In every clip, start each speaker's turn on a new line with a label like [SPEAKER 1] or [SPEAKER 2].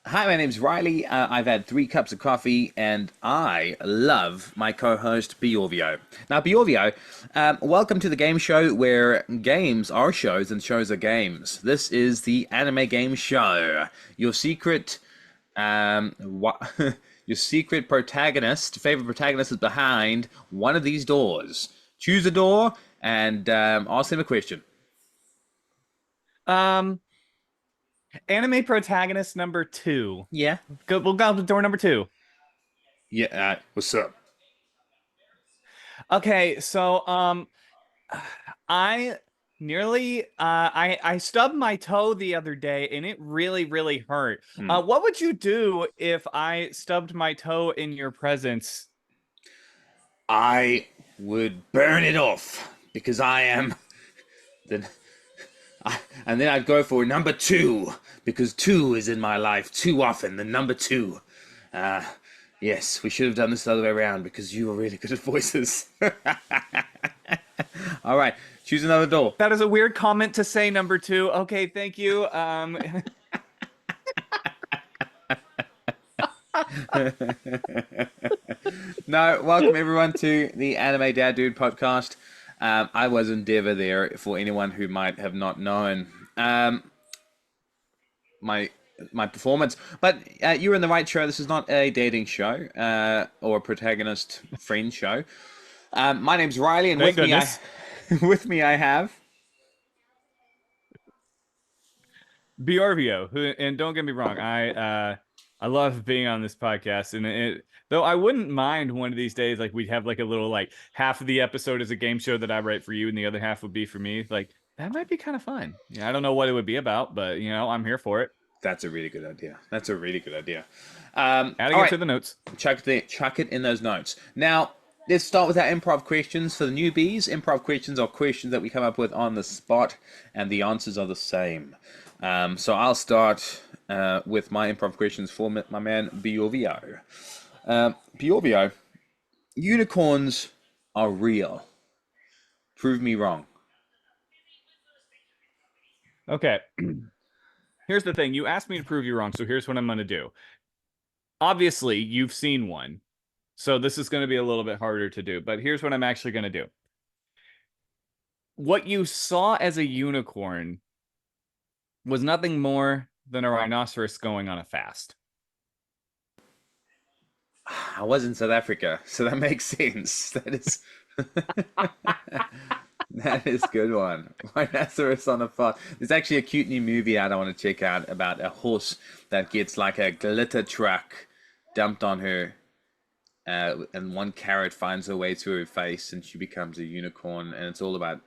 [SPEAKER 1] Hi, my name's Riley. I've had 3 cups of coffee, and I love my co-host Bjorvio. Now, Bjorvio, welcome to the game show where games are shows and shows are games. This is the anime game show. Your secret, what? Your secret protagonist, favorite protagonist, is behind one of these doors. Choose a door and ask them a question.
[SPEAKER 2] Um, Anime protagonist number two.
[SPEAKER 1] Yeah.
[SPEAKER 2] We'll go to door number two.
[SPEAKER 1] Yeah. What's up?
[SPEAKER 2] Okay, so I nearly I stubbed my toe the other day and it really hurt.
[SPEAKER 1] Hmm.
[SPEAKER 2] What would you do if I stubbed my toe in your presence?
[SPEAKER 1] I would burn it off because I am the. And then I'd go for number 2 because 2 is in my life too often. The number 2. Uh, yes, we should have done this the other way around because you are really good at voices. All right, choose another door.
[SPEAKER 2] That is a weird comment to say, number two. Okay, thank you.
[SPEAKER 1] No, welcome everyone to the Anime Dad Dude podcast. I was Endeavor there for anyone who might have not known my my performance. But you're in the right show. This is not a dating show or a protagonist friend show. My name's Riley, and
[SPEAKER 2] Thank
[SPEAKER 1] with me
[SPEAKER 2] goodness.
[SPEAKER 1] with me I have.
[SPEAKER 2] Bjorvio, who, and don't get me wrong, I love being on this podcast, and though I wouldn't mind one of these days, like we'd have like a little like half of the episode is a game show that I write for you, and the other half would be for me. Like that might be kind of fun. Yeah, I don't know what it would be about, but I'm here for it.
[SPEAKER 1] That's a really good idea. That's a really good idea.
[SPEAKER 2] Adding
[SPEAKER 1] All
[SPEAKER 2] it
[SPEAKER 1] right,
[SPEAKER 2] to the notes.
[SPEAKER 1] chuck it in those notes. Now, let's start with our improv questions for the newbies. Improv questions are questions that we come up with on the spot, and the answers are the same. So I'll start with my improv questions for my man Bjorvio. Bjorvio, unicorns are real. Prove me wrong.
[SPEAKER 2] Okay, here's the thing. You asked me to prove you wrong, so here's what I'm going to do. Obviously, you've seen one, so this is going to be a little bit harder to do, but here's what I'm actually going to do. What you saw as a unicorn was nothing more than a rhinoceros going on a fast.
[SPEAKER 1] I was in South Africa, so that makes sense. That is that is a good one. Rhinoceros on a farm. There's actually a cute new movie out I want to check out about a horse that gets like a glitter truck dumped on her, and one carrot finds her way to her face, and she becomes a unicorn, and it's all about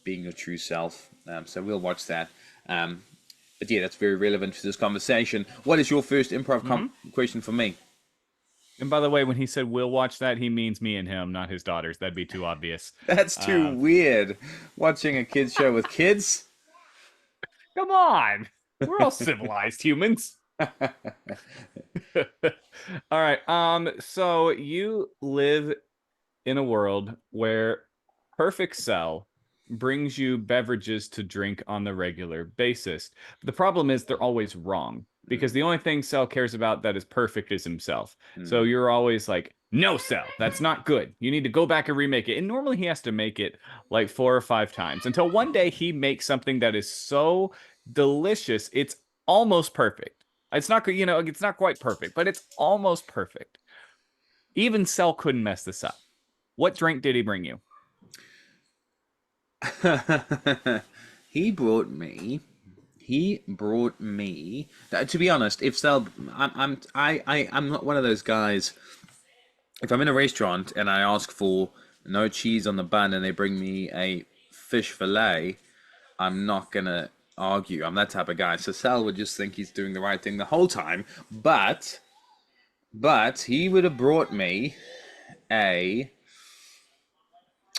[SPEAKER 1] being your true self. So we'll watch that. But yeah, that's very relevant to this conversation. What is your first improv question for me?
[SPEAKER 2] And by the way, when he said we'll watch that, he means me and him, not his daughters. That'd be too obvious.
[SPEAKER 1] That's too
[SPEAKER 2] Um,
[SPEAKER 1] weird. Watching a kids show with kids.
[SPEAKER 2] Come on. We're all civilized humans. All right. So you live in a world where Perfect Cell brings you beverages to drink on the regular basis. The problem is they're always wrong because the only thing Cell cares about that is perfect is himself. So
[SPEAKER 1] Mm.
[SPEAKER 2] you're always like, no, Cell, that's not good. You need to go back and remake it. And normally he has to make it like 4 or 5 times until one day he makes something that is so delicious, it's almost perfect. It's not, it's not quite perfect, but it's almost perfect. Even Cell couldn't mess this up. What drink did he bring you?
[SPEAKER 1] he brought me. He brought me. To be honest, if Sel, I'm not one of those guys. If I'm in a restaurant and I ask for no cheese on the bun and they bring me a fish fillet, I'm not gonna argue. I'm that type of guy. So Sal would just think he's doing the right thing the whole time. But he would have brought me a.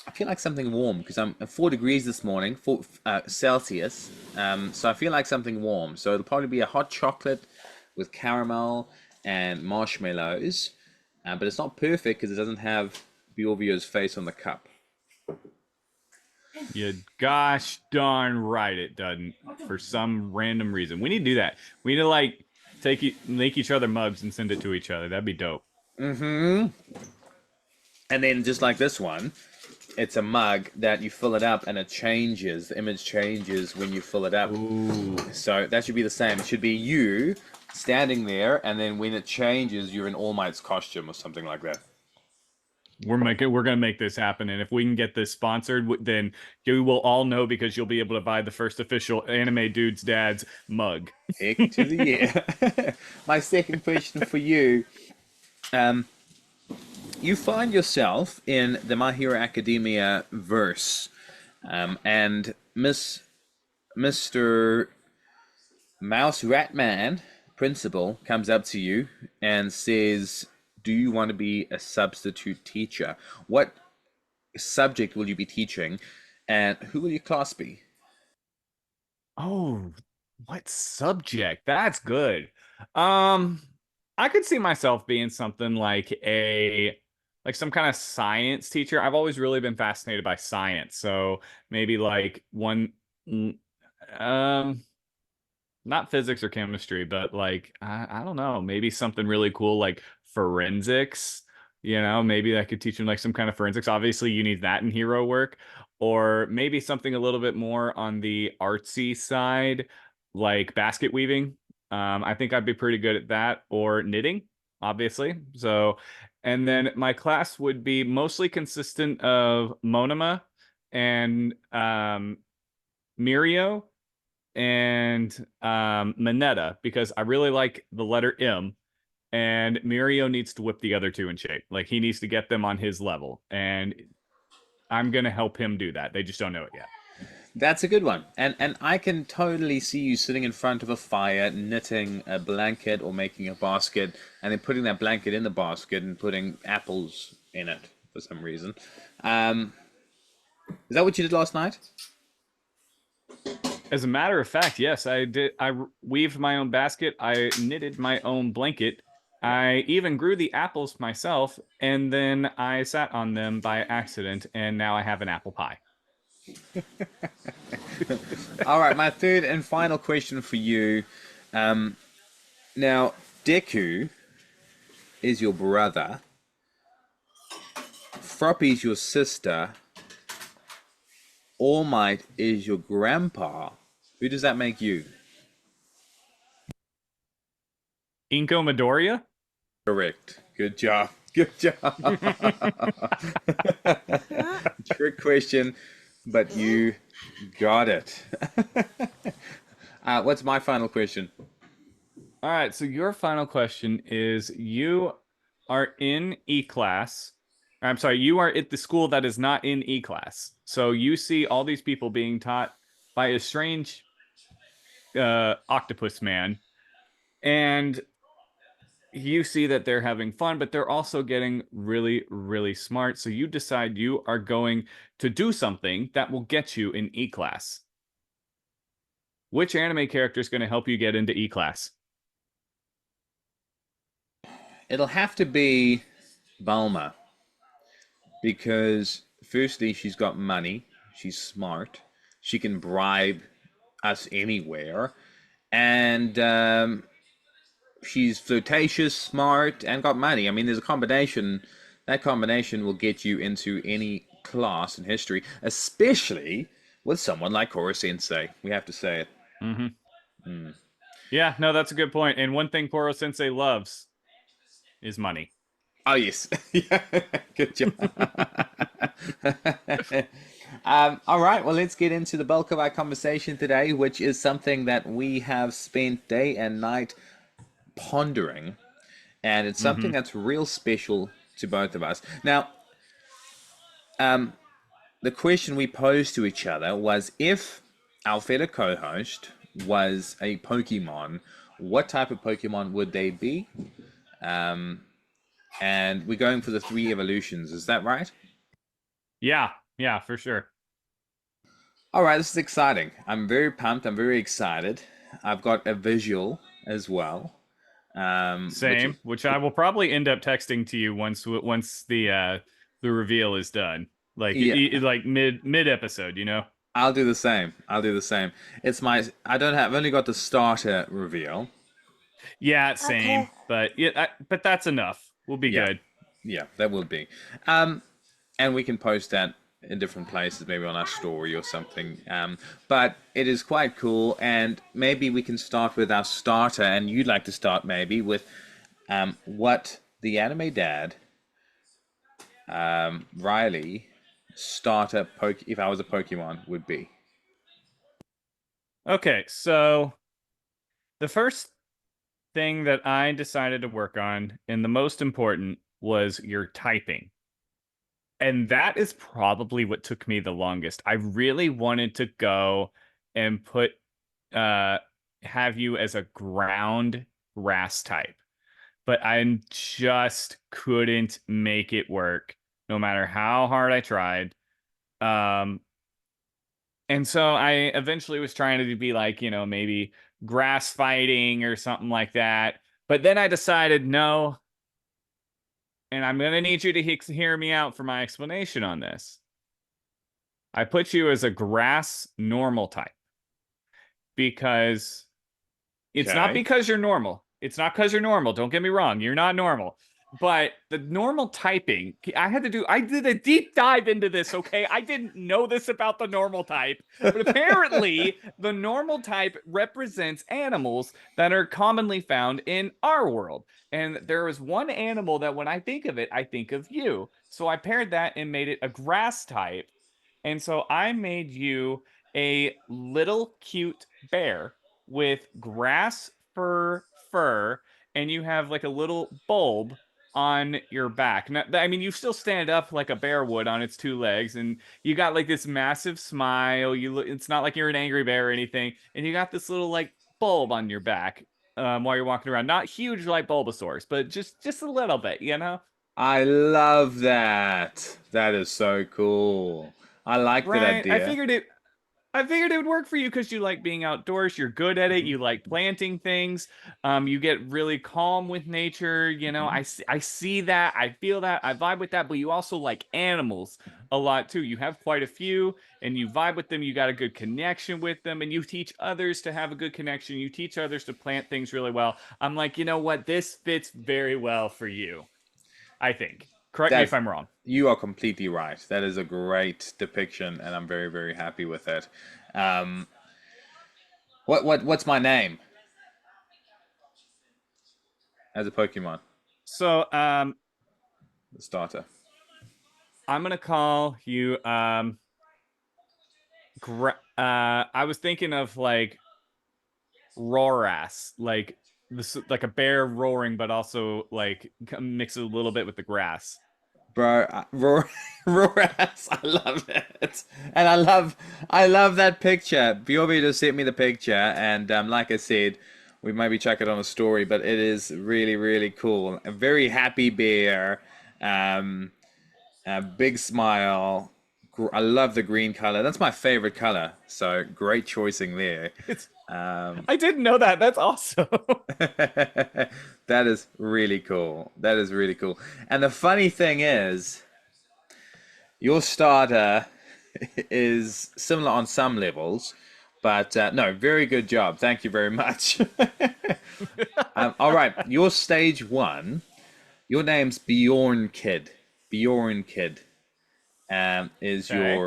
[SPEAKER 1] I feel like something warm because I'm at 4 degrees this morning, 4 Celsius. So I feel like something warm. So it'll probably be a hot chocolate with caramel and marshmallows. But it's not perfect because it doesn't have Bjorvio's face on the cup.
[SPEAKER 2] You gosh darn right it doesn't for some random reason. We need to do that. We need to like Make each other mugs and send it to each other. That'd be dope.
[SPEAKER 1] And then just like this one, it's a mug that you fill it up and it changes. The image changes when you fill it up.
[SPEAKER 2] Ooh.
[SPEAKER 1] So that should be the same. It should be you standing there, and then when it changes, you're in All Might's costume or something like that.
[SPEAKER 2] We're gonna make this happen, and if we can get this sponsored, then you will all know because you'll be able to buy the first official Anime Dude's Dad's mug.
[SPEAKER 1] Heck to the yeah. My second question for you. Um, you find yourself in the My Hero Academia verse, and Mr. Mouse Ratman, principal, comes up to you and says, "Do you want to be a substitute teacher? What subject will you be teaching, and who will your class be?"
[SPEAKER 2] Oh, what subject? That's good. Um, I could see myself being something like some kind of science teacher. I've always really been fascinated by science, so maybe like one mm, um not physics or chemistry, but like I don't know, maybe something really cool like forensics. Maybe I could teach them like some kind of forensics. Obviously, you need that in hero work, or maybe something a little bit more on the artsy side, like basket weaving. I think I'd be pretty good at that, or knitting, obviously. So, and then my class would be mostly consistent of Monoma and Mirio and Mineta because I really like the letter M, and Mirio needs to whip the other two in shape. Like he needs to get them on his level, and I'm gonna help him do that. They just don't know it yet.
[SPEAKER 1] That's a good one. And I can totally see you sitting in front of a fire, knitting a blanket or making a basket, and then putting that blanket in the basket and putting apples in it for some reason. Um, is that what you did last night?
[SPEAKER 2] As a matter of fact, yes, I did. Weaved my own basket. I knitted my own blanket. I even grew the apples myself, and then I sat on them by accident, and now I have an apple pie.
[SPEAKER 1] All right, my third and final question for you. Um, Now, Deku is your brother, Froppy's your sister, All Might is your grandpa. Who does that make you?
[SPEAKER 2] Inko Midoriya?
[SPEAKER 1] Correct. Good job. Good job. Trick question, but you got it. What's my final question?
[SPEAKER 2] All right, so your final question is you are in E class. I'm sorry, you are at the school that is not in E class. So you see all these people being taught by a strange octopus man, and you see that they're having fun, but they're also getting really, really smart. So you decide you are going to do something that will get you in E class. Which anime character is going to help you get into E class?
[SPEAKER 1] It'll have to be Balma because, firstly, she's got money, she's smart, she can bribe us anywhere, and she's flirtatious, smart, and got money. I mean, there's a combination. That combination will get you into any class in history, especially with someone like Koro Sensei. We have to say it.
[SPEAKER 2] Mm-hmm. Yeah, no, that's a good point. And one thing Koro Sensei loves is money.
[SPEAKER 1] Oh yes, yeah, good job. All right, well, let's get into the bulk of our conversation today, which is something that we have spent day and night pondering, and it's something
[SPEAKER 2] Mm-hmm.
[SPEAKER 1] that's real special to both of us. Now, the question we posed to each other was if our fellow co-host was a Pokemon, what type of Pokemon would they be? And we're going for the three evolutions. Is that right?
[SPEAKER 2] Yeah, yeah, for sure.
[SPEAKER 1] All right, this is exciting. I'm very pumped. I'm very excited. I've got a visual as well. Which
[SPEAKER 2] Same, which I will probably end up texting to you once the reveal is done. Like
[SPEAKER 1] yeah,
[SPEAKER 2] like mid episode, you know?
[SPEAKER 1] I'll do the same. I'll do the same. It's my I don't have I've only got the starter reveal.
[SPEAKER 2] Yeah,
[SPEAKER 3] Okay.
[SPEAKER 2] same. But yeah, but that's enough. We'll be
[SPEAKER 1] Yeah,
[SPEAKER 2] good.
[SPEAKER 1] yeah, that would be. Um, and we can post that in different places, maybe on our story or something. But it is quite cool, and maybe we can start with our starter. And you'd like to start maybe with what the anime dad, Riley, starter poke if I was a Pokemon would be.
[SPEAKER 2] Okay, so the first thing that I decided to work on, and the most important, was your typing. And that is probably what took me the longest. I really wanted to go and put uh have you as a ground grass type, but I just couldn't make it work no matter how hard I tried. Um and so I eventually was trying to be like, maybe grass fighting or something like that. But then I decided no, and I'm going to need you to hear me out for my explanation on this. I put you as a grass normal type because it's not
[SPEAKER 1] Okay.
[SPEAKER 2] because you're normal. It's not because you're normal. Don't get me wrong. You're not normal. But the normal typing, I did a deep dive into this, okay? I didn't know this about the normal type, but apparently the normal type represents animals that are commonly found in our world. And there is one animal that when I think of it, I think of you. So I paired that and made it a grass type. And so I made you a little cute bear with grass fur, and you have like a little bulb on your back. Now, I mean, you still stand up like a bear would on its two legs, and you got like this massive smile. It's not like you're an angry bear or anything, and you got this little like bulb on your back while you're walking around. Not huge like Bulbasaur's, but just a little bit, you know?
[SPEAKER 1] I love that. That is so cool. I like that
[SPEAKER 2] Right?
[SPEAKER 1] idea.
[SPEAKER 2] I figured it would work for you because you like being outdoors. You're good at it.
[SPEAKER 1] Hmm.
[SPEAKER 2] You like planting things. You get really calm with nature.
[SPEAKER 1] Hmm.
[SPEAKER 2] I see that. I feel that. I vibe with that. But you also like animals a lot too. You have quite a few, and you vibe with them. You got a good connection with them, and you teach others to have a good connection. You teach others to plant things really well. I'm like, you know what? This fits very well for you. I think. Correct me if
[SPEAKER 1] That's
[SPEAKER 2] I'm wrong.
[SPEAKER 1] you are completely right. That is a great depiction, and I'm very, very happy with it. Um, what's my name as a Pokemon
[SPEAKER 2] So,
[SPEAKER 1] starter?
[SPEAKER 2] I'm gonna call you I was thinking of like roar-ass, like this, like a bear roaring, but also like mix it a little bit with the grass.
[SPEAKER 1] Bro, Roras, I love it, and I love that picture. Bjorvio just sent me the picture, and like I said, we maybe check it on a story, but it is really, really cool. A very happy bear, um, a big smile. I love the green color. That's my favorite color. So great choicing there.
[SPEAKER 2] It's
[SPEAKER 1] Um,
[SPEAKER 2] I didn't know that. That's awesome.
[SPEAKER 1] that is really cool. That is really cool. And the funny thing is, your starter is similar on some levels, but no, very good job. Thank you very much. All right, your stage one. Your name's Bjorn Kid. Bjorn Kid is
[SPEAKER 2] Okay.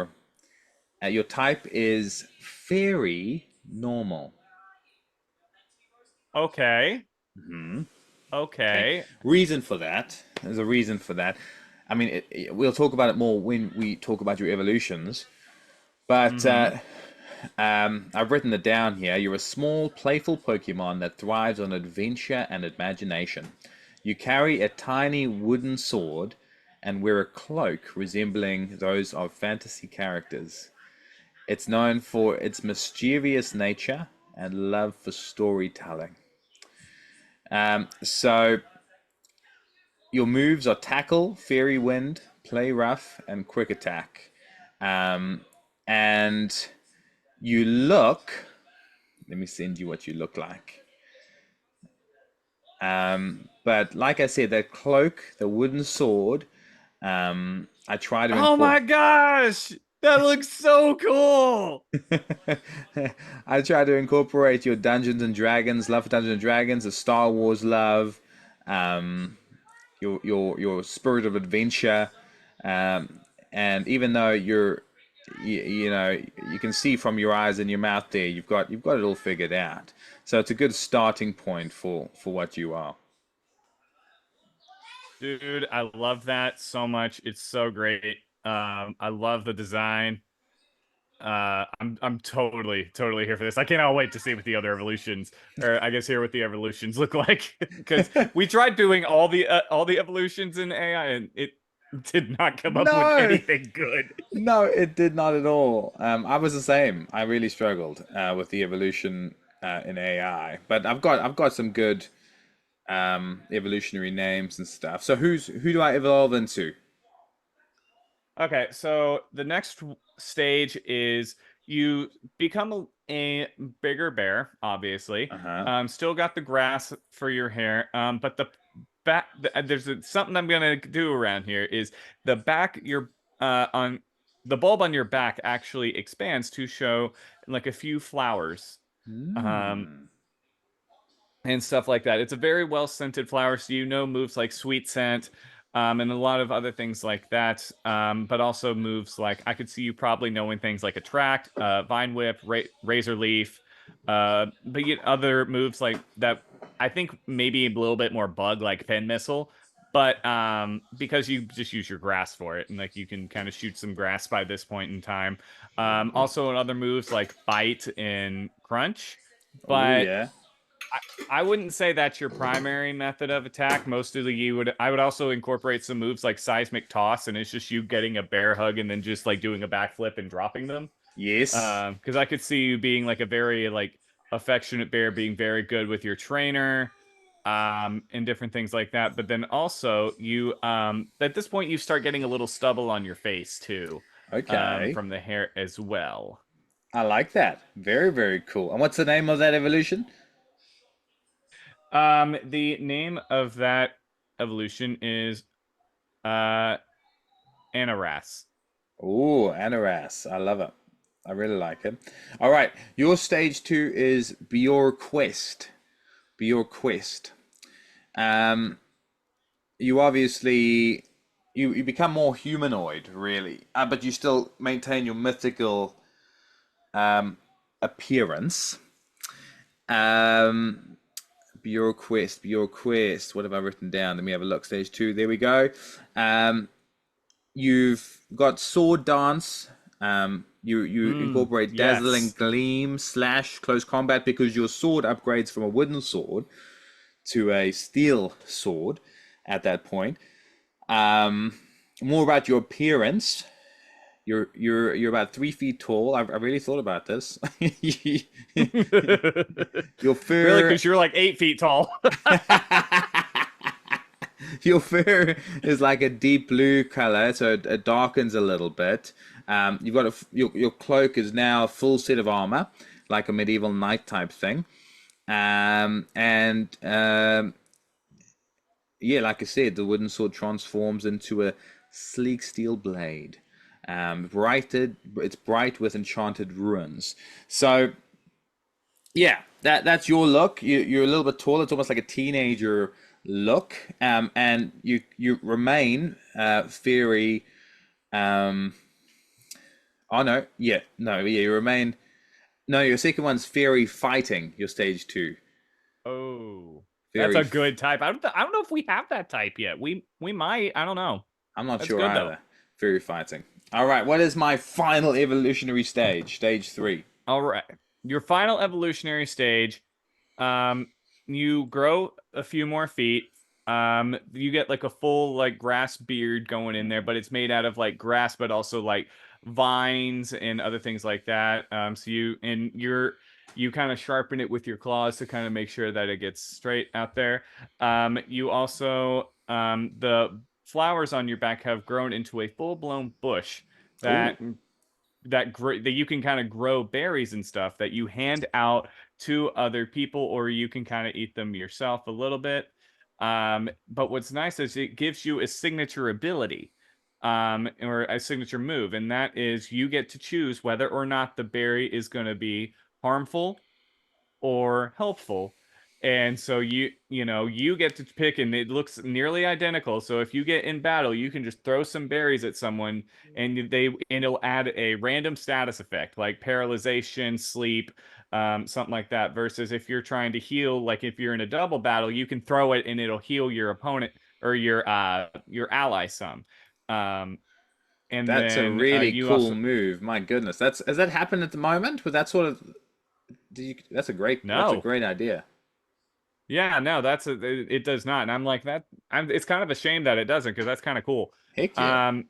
[SPEAKER 1] your type is fairy normal.
[SPEAKER 2] Okay.
[SPEAKER 1] Hmm. Okay.
[SPEAKER 2] Okay.
[SPEAKER 1] Reason for that. There's a reason for that. I mean, we'll talk about it more when we talk about your evolutions. But
[SPEAKER 2] Mm-hmm.
[SPEAKER 1] I've written it down here. You're a small, playful Pokemon that thrives on adventure and imagination. You carry a tiny wooden sword and wear a cloak resembling those of fantasy characters. It's known for its mischievous nature and love for storytelling. So your moves are Tackle, Fairy Wind, Play Rough, and Quick Attack. Um, and you look. Let me send you what you look like. But like I said, that cloak, the wooden sword, I try to
[SPEAKER 2] Oh
[SPEAKER 1] incorporate.
[SPEAKER 2] my gosh! That looks so cool.
[SPEAKER 1] I try to incorporate your Dungeons and Dragons love for Dungeons and Dragons, the Star Wars love, um, your spirit of adventure, um, and even though you know you can see from your eyes and your mouth there, you've got it all figured out. So it's a good starting point for what you are.
[SPEAKER 2] Dude, I love that so much. It's so great. I love the design. I'm totally here for this. I cannot wait to see what the other evolutions, or I guess hear what the evolutions look like, because we tried doing all the evolutions in AI, and it did not come up with
[SPEAKER 1] No,
[SPEAKER 2] anything good.
[SPEAKER 1] no, it did not at all. I was the same. I really struggled with the evolution in AI, but I've got some good evolutionary names and stuff. So who do I evolve into?
[SPEAKER 2] Okay, so the next stage is you become a bigger bear, obviously.
[SPEAKER 1] Uh-huh.
[SPEAKER 2] Still got the grass for your hair, but the back something I'm gonna do around here is the back your on the bulb on your back actually expands to show like a few flowers. Um,
[SPEAKER 1] Hmm.
[SPEAKER 2] and stuff like that. It's a very well scented flower, so you know moves like sweet scent, and a lot of other things like that. But also moves like I could see you probably knowing things like attract, vine whip, razor leaf, but yet other moves like that. I think maybe a little bit more bug like fen missile. But because you just use your grass for it, and like you can kind of shoot some grass by this point in time. Also, in other moves like bite and crunch,
[SPEAKER 1] Oh
[SPEAKER 2] but
[SPEAKER 1] yeah.
[SPEAKER 2] I, I wouldn't say that's your primary method of attack. Mostly, I would also incorporate some moves like seismic toss, and it's just you getting a bear hug and then just like doing a backflip and dropping them.
[SPEAKER 1] Yes.
[SPEAKER 2] Because I could see you being like a very like affectionate bear, being very good with your trainer, and different things like that. But then also you at this point you start getting a little stubble on your face too,
[SPEAKER 1] Okay.
[SPEAKER 2] from the hair as well.
[SPEAKER 1] I like that. Very, very cool. And what's the name of that evolution?
[SPEAKER 2] The name of that evolution is uh Anaras.
[SPEAKER 1] Oh, Anoras. I love it. I really like it. All right. Your stage two is Bjorquest. Bjorquest. Um, you obviously you become more humanoid, really, but you still maintain your mythical appearance. Um, Bjorquest. What have I written down? Let me have a look. Stage two. There we go. Um, you've got sword dance. You incorporate dazzling
[SPEAKER 2] Yes.
[SPEAKER 1] gleam slash close combat because your sword upgrades from a wooden sword to a steel sword at that point. Um, More about your appearance. You're about 3 feet tall. I really thought about this. Your
[SPEAKER 2] Really,
[SPEAKER 1] fur
[SPEAKER 2] because you're like 8 feet tall.
[SPEAKER 1] your fur is like a deep blue color, so it darkens a little bit. You've got your cloak is now a full set of armor, like a medieval knight type thing. And Yeah, like I said, the wooden sword transforms into a sleek steel blade. It's bright with enchanted runes. So yeah, that's your look. You're a little bit taller. It's almost like a teenager look, and you remain very. Um, oh no, yeah, no, yeah, you remain. No, your second one's fairy fighting. Your stage two,
[SPEAKER 2] Oh, that's
[SPEAKER 1] fairy.
[SPEAKER 2] a good type. I don't know if we have that type yet. We might. I don't know.
[SPEAKER 1] I'm not
[SPEAKER 2] That's
[SPEAKER 1] sure
[SPEAKER 2] good though.
[SPEAKER 1] either. Fairy fighting. All right, what is my final evolutionary stage? Stage three.
[SPEAKER 2] All right. Your final evolutionary stage, um, you grow a few more feet. You get like a full like grass beard going in there, but it's made out of like grass, but also like vines and other things like that. You kind of sharpen it with your claws to kind of make sure that it gets straight out there. You also the flowers on your back have grown into a full-blown bush
[SPEAKER 1] Oh,
[SPEAKER 2] that that you can kind of grow berries and stuff that you hand out to other people, or you can kind of eat them yourself a little bit. But what's nice is it gives you a signature ability. or a signature move, and that is you get to choose whether or not the berry is going to be harmful or helpful. And so you get to pick, and it looks nearly identical. So if you get in battle, you can just throw some berries at someone, and it'll add a random status effect like paralyzation, sleep, something like that. Versus if you're trying to heal, like if you're in a double battle, you can throw it and it'll heal your opponent or your ally some. Um, and
[SPEAKER 1] That's a
[SPEAKER 2] then
[SPEAKER 1] really
[SPEAKER 2] you
[SPEAKER 1] cool
[SPEAKER 2] also
[SPEAKER 1] move. My goodness, that's has that happened at the moment? With that sort of, that's a
[SPEAKER 2] no.
[SPEAKER 1] great idea.
[SPEAKER 2] Yeah, no, it does not. And I'm like that it's kind of a shame that it doesn't because that's kind of cool.
[SPEAKER 1] Heck yeah.
[SPEAKER 2] Um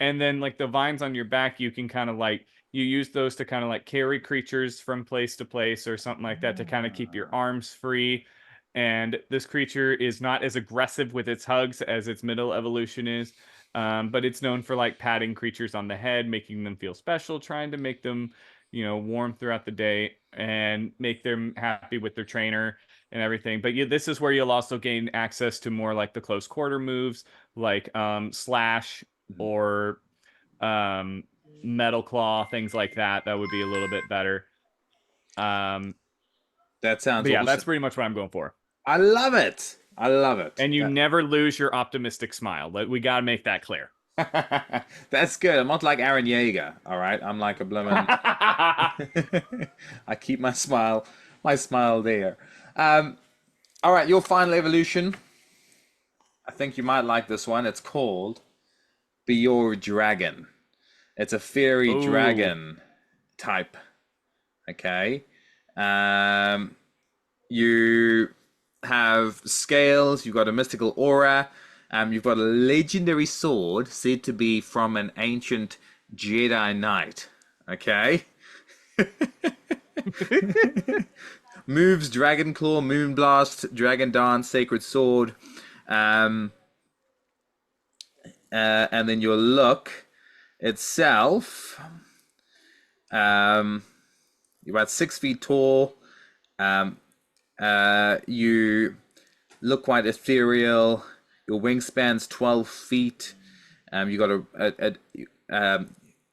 [SPEAKER 2] and then like the vines on your back, you can kind of like you use those to kind of like carry creatures from place to place or something like that to kind of keep your
[SPEAKER 1] Ah.
[SPEAKER 2] arms free. And this creature is not as aggressive with its hugs as its middle evolution is. But it's known for like patting creatures on the head, making them feel special, trying to make them, warm throughout the day and make them happy with their trainer and everything. But this is where you'll also gain access to more like the close quarter moves, like slash or um, metal claw, things like that. That would be a little bit better. Um,
[SPEAKER 1] That sounds
[SPEAKER 2] but yeah, that's
[SPEAKER 1] awesome.
[SPEAKER 2] pretty much what I'm going for.
[SPEAKER 1] I love it. I love it.
[SPEAKER 2] And you never lose your optimistic smile. We got to make that clear.
[SPEAKER 1] That's good. I'm not like Aaron Yeager, all right? I'm like a bloomin' I keep my smile there. All right, your final evolution. I think you might like this one. It's called Bjordragon. It's a fairy
[SPEAKER 2] Ooh.
[SPEAKER 1] dragon type. Okay. Um, you have scales. You've got a mystical aura. You've got a legendary sword said to be from an ancient Jedi Knight. Okay. Moves Dragon Claw, Moonblast, Dragon Dance, Sacred Sword. Um, and then your look itself. You're about 6 feet tall. Um, you look quite ethereal. Your wingspan's 12 feet. You got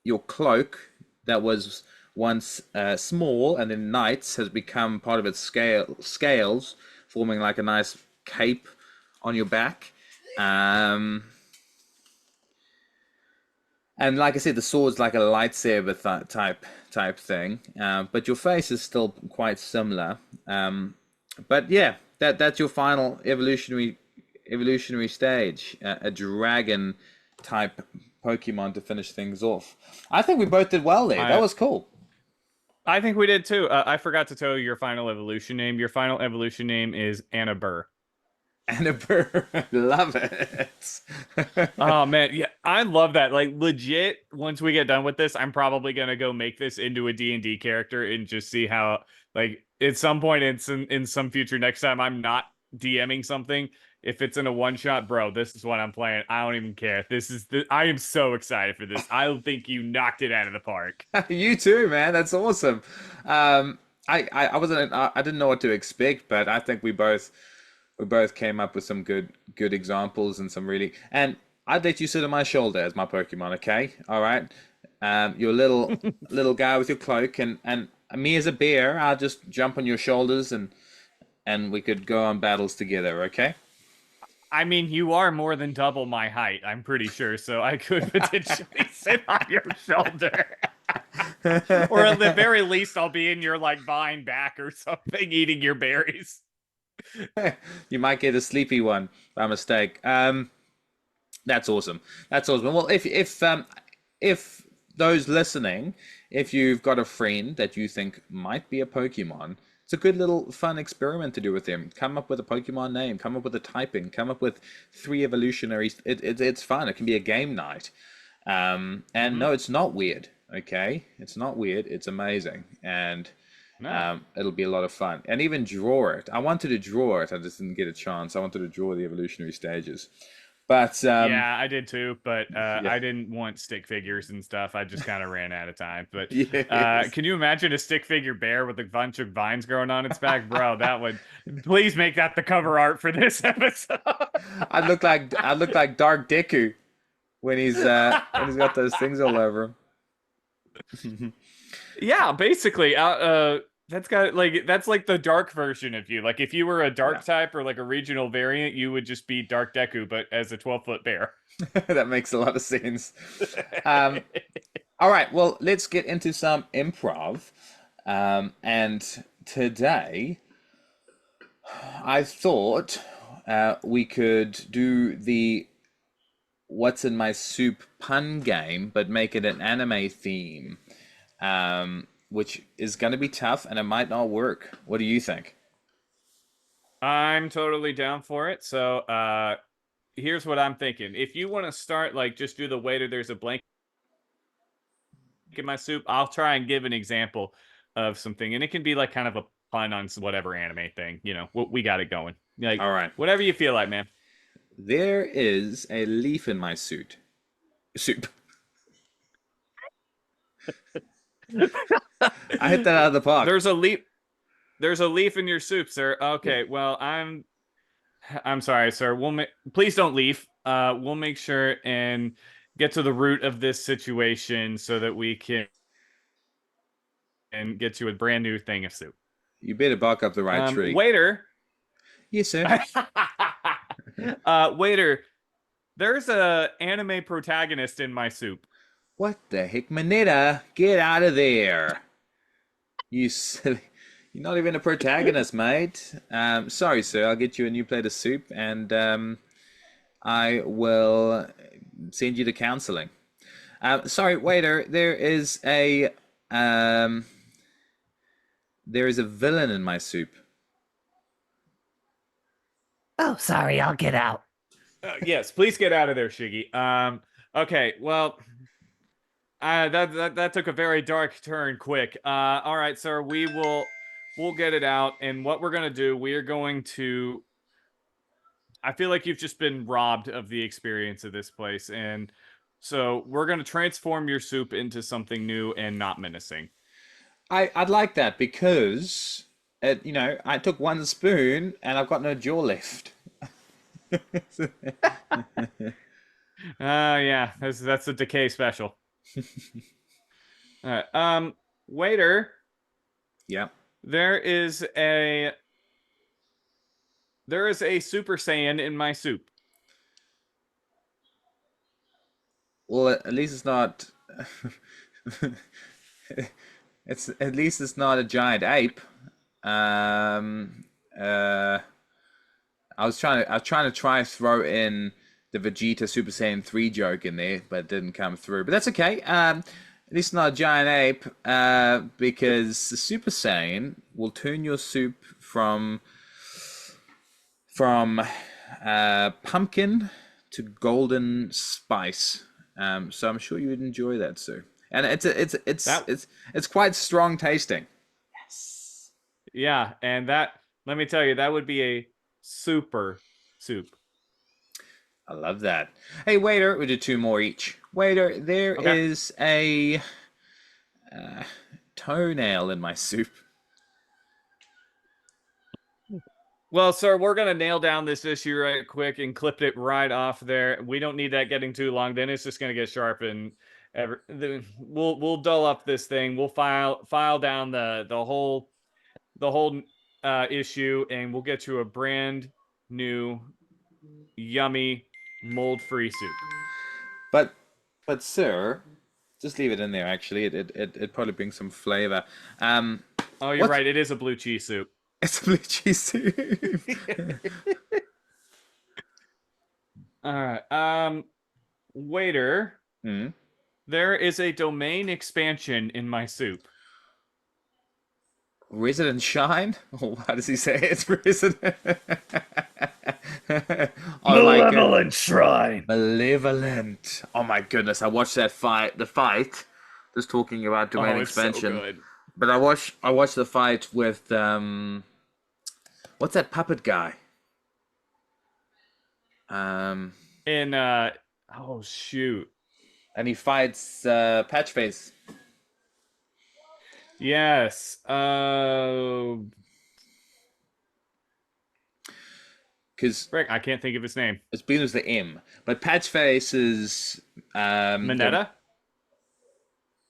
[SPEAKER 1] your cloak that was once small and in nights has become part of its scales, forming like a nice cape on your back. And like I said, the sword's like a lightsaber type thing, but your face is still quite similar. But yeah, that's your final evolutionary stage, a dragon type Pokemon to finish things off. I think we both did well there. That
[SPEAKER 2] I
[SPEAKER 1] was cool.
[SPEAKER 2] I think we did too. I forgot to tell you your final evolution name. Your final evolution name is Anna Burr.
[SPEAKER 1] And a bird, love it.
[SPEAKER 2] Oh man, yeah, I love that. Like legit, once we get done with this, I'm probably gonna go make this into a D&D character and just see how like at some point in some future next time I'm not DMing something, if it's in a one shot, bro, this is what I'm playing. I don't even care. I am so excited for this. I think you knocked it out of the park.
[SPEAKER 1] You too, man. That's awesome. I wasn't I didn't know what to expect, but I think we both came up with some good examples and some really and I'd let you sit on my shoulder as my Pokemon, okay? All right. Your little guy with your cloak and me as a bear, I'll just jump on your shoulders and we could go on battles together, okay?
[SPEAKER 2] I mean, you are more than double my height, I'm pretty sure, so I could potentially sit on your shoulder. Or at the very least, I'll be in your like vine back or something, eating your berries.
[SPEAKER 1] You might get a sleepy one by mistake. That's awesome. That's awesome. Well, if those listening, if you've got a friend that you think might be a Pokemon, it's a good little fun experiment to do with them. Come up with a Pokemon name, come up with a typing, come up with three evolutionary. It's fun. It can be a game night. And
[SPEAKER 2] Mm-hmm.
[SPEAKER 1] no, it's not weird. Okay, it's not weird. It's amazing, and
[SPEAKER 2] No.
[SPEAKER 1] it'll be a lot of fun. And even draw it. I wanted to draw it. I just didn't get a chance. I wanted to draw the evolutionary stages, but
[SPEAKER 2] Yeah, I did too, but
[SPEAKER 1] yeah,
[SPEAKER 2] I didn't want stick figures and stuff. I just kind of ran out of time. But
[SPEAKER 1] yes.
[SPEAKER 2] can you imagine a stick figure bear with a bunch of vines growing on its back? Bro, that would please make that the cover art for this episode.
[SPEAKER 1] I look like Dark Deku when he's got those things all over him.
[SPEAKER 2] Yeah, basically. That's got like that's like the dark version of you. Like if you were a
[SPEAKER 1] Yeah,
[SPEAKER 2] dark type or like a regional variant, you would just be Dark Deku, but as a 12-foot bear.
[SPEAKER 1] that makes a lot of sense. Um, all right, well, let's get into some improv. And today, I thought we could do the "What's in My Soup" pun game, but make it an anime theme, which is going to be tough and it might not work. What do you think?
[SPEAKER 2] I'm totally down for it. So, here's what I'm thinking. If you want to start, like, just do the waiter, there's a blank in my soup. I'll try and give an example of something, and it can be like kind of a pun on whatever anime thing. We got it going. Like
[SPEAKER 1] All right.
[SPEAKER 2] whatever you feel like, man.
[SPEAKER 1] There is a leaf in my suit. Soup. I hit that out of the park.
[SPEAKER 2] There's a leaf. There's a leaf in your soup, sir.
[SPEAKER 1] Yeah.
[SPEAKER 2] Okay. Well, I'm sorry, sir. Please don't leave. We'll make sure and get to the root of this situation so that we can and get you a brand new thing of soup.
[SPEAKER 1] You better bark up the right tree.
[SPEAKER 2] Waiter.
[SPEAKER 1] Yes, sir.
[SPEAKER 2] Waiter. There's a anime protagonist in my soup.
[SPEAKER 1] What the heck, Manetta? Get out of there. You silly. You're not even a protagonist, mate. Sorry, sir. I'll get you a new plate of soup and I will send you to counseling. Sorry, waiter. There is a villain in my soup.
[SPEAKER 3] Oh, sorry, I'll get out.
[SPEAKER 2] Yes, please get out of there, Shiggy. Okay, well, that took a very dark turn quick. All right, sir, we'll get it out, and what we're gonna do, we are going to. I feel like you've just been robbed of the experience of this place, and so we're gonna transform your soup into something new and not menacing.
[SPEAKER 1] I'd like that because I took one spoon and I've got no jaw left.
[SPEAKER 2] Yeah, that's a decay special. All right, waiter,
[SPEAKER 1] Yeah.
[SPEAKER 2] there is a Super Saiyan in my soup.
[SPEAKER 1] Well, at least it's not. It's at least it's not a giant ape. Um, uh, I was trying to throw in the Vegeta Super Saiyan 3 joke in there, but it didn't come through. But that's okay. At least not a giant ape, because the Super Saiyan will turn your soup from pumpkin to golden spice. So I'm sure you would enjoy that, sir. And it's quite strong tasting.
[SPEAKER 2] Yeah, and that let me tell you, that would be a super soup.
[SPEAKER 1] I love that. Hey, waiter, we did two more each. Waiter, there
[SPEAKER 2] Okay.
[SPEAKER 1] is a toenail in my soup.
[SPEAKER 2] Well, sir, we're gonna nail down this issue right quick and clip it right off there. We don't need that getting too long. Then it's just gonna get sharp and we'll dull up this thing. We'll file down the whole issue, and we'll get you a brand new, yummy, mold-free soup.
[SPEAKER 1] But sir, just leave it in there. Actually, it probably brings some flavor.
[SPEAKER 2] Oh, you're right. It is a blue cheese soup.
[SPEAKER 1] It's a blue cheese soup.
[SPEAKER 2] All right. Waiter,
[SPEAKER 1] Hmm.
[SPEAKER 2] there is a domain expansion in my soup.
[SPEAKER 1] Resident Shine? Or how does he say it? It's Resident. Oh my god.
[SPEAKER 3] Malevolent Shrine.
[SPEAKER 1] Malevolent. Oh my goodness. I watched that fight. The fight. Just talking about domain
[SPEAKER 2] It's so
[SPEAKER 1] expansion.
[SPEAKER 2] good.
[SPEAKER 1] But I watched the fight with what's that puppet guy?
[SPEAKER 2] In oh shoot.
[SPEAKER 1] And he fights Patchface.
[SPEAKER 2] Yes.
[SPEAKER 1] Because
[SPEAKER 2] Frick, I can't think of his name.
[SPEAKER 1] it's been as the M, but Patchface is
[SPEAKER 2] Mineta?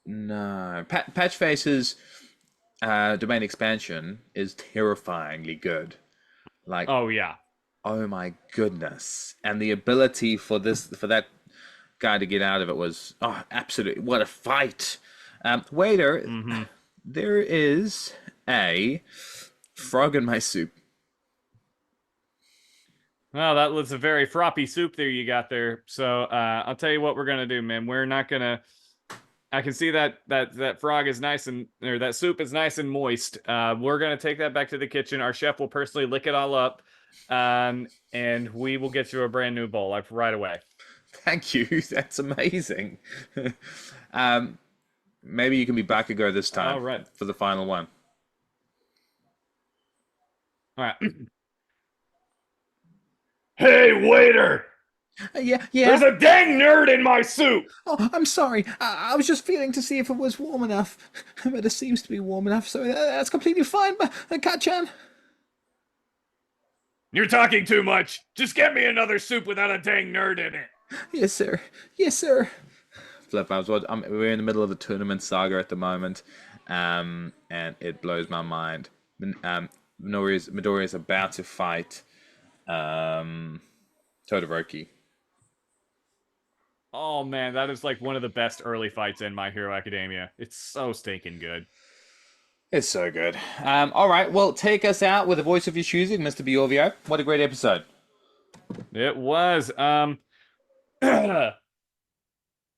[SPEAKER 1] no, Patchface's domain expansion is terrifyingly good. Like,
[SPEAKER 2] Oh yeah.
[SPEAKER 1] oh my goodness, and the ability for that guy to get out of it was absolutely what a fight. Waiter,
[SPEAKER 2] Mm-hmm.
[SPEAKER 1] there is a frog in my soup.
[SPEAKER 2] Well, that was a very froppy soup there you got there. So I'll tell you what we're gonna do, man. We're not gonna. I can see that frog is nice or that soup is nice and moist. We're gonna take that back to the kitchen. Our chef will personally lick it all up, and we will get you a brand new bowl like right away.
[SPEAKER 1] Thank you. That's amazing. um, maybe you can be Bakugo this time
[SPEAKER 2] All right.
[SPEAKER 1] for the final one.
[SPEAKER 2] All right.
[SPEAKER 3] Hey, waiter!
[SPEAKER 1] Yeah.
[SPEAKER 3] There's a dang nerd in my soup!
[SPEAKER 1] Oh, I'm sorry. I was just feeling to see if it was warm enough, but it seems to be warm enough, so that's completely fine. But Kat-chan.
[SPEAKER 3] You're talking too much. Just get me another soup without a dang nerd in it.
[SPEAKER 1] Yes, sir. Yes, sir. Flip, we're in the middle of the tournament saga at the moment, and it blows my mind. Midori is about to fight Todoroki.
[SPEAKER 2] Oh man, that is like one of the best early fights in My Hero Academia. It's so stinking good.
[SPEAKER 1] It's so good. All right, well, take us out with a voice of your choosing, Mr. Bjorvio. What a great episode.
[SPEAKER 2] It was.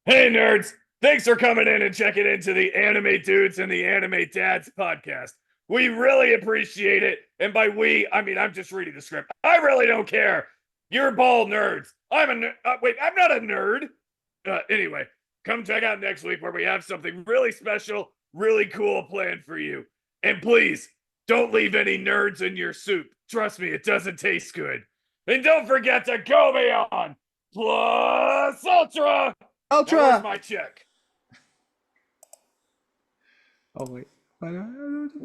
[SPEAKER 3] Hey, nerds! Thanks for coming in and checking into the Anime Dudes and the Anime Dads podcast. We really appreciate it. And by we, I mean, I'm just reading the script. I really don't care. You're bald nerds. I'm not a nerd. Anyway, come check out next week where we have something really special, really cool planned for you. And please, don't leave any nerds in your soup. Trust me, it doesn't taste good. And don't forget to go beyond plus ultra. Now, where's my check?
[SPEAKER 1] Oh, wait.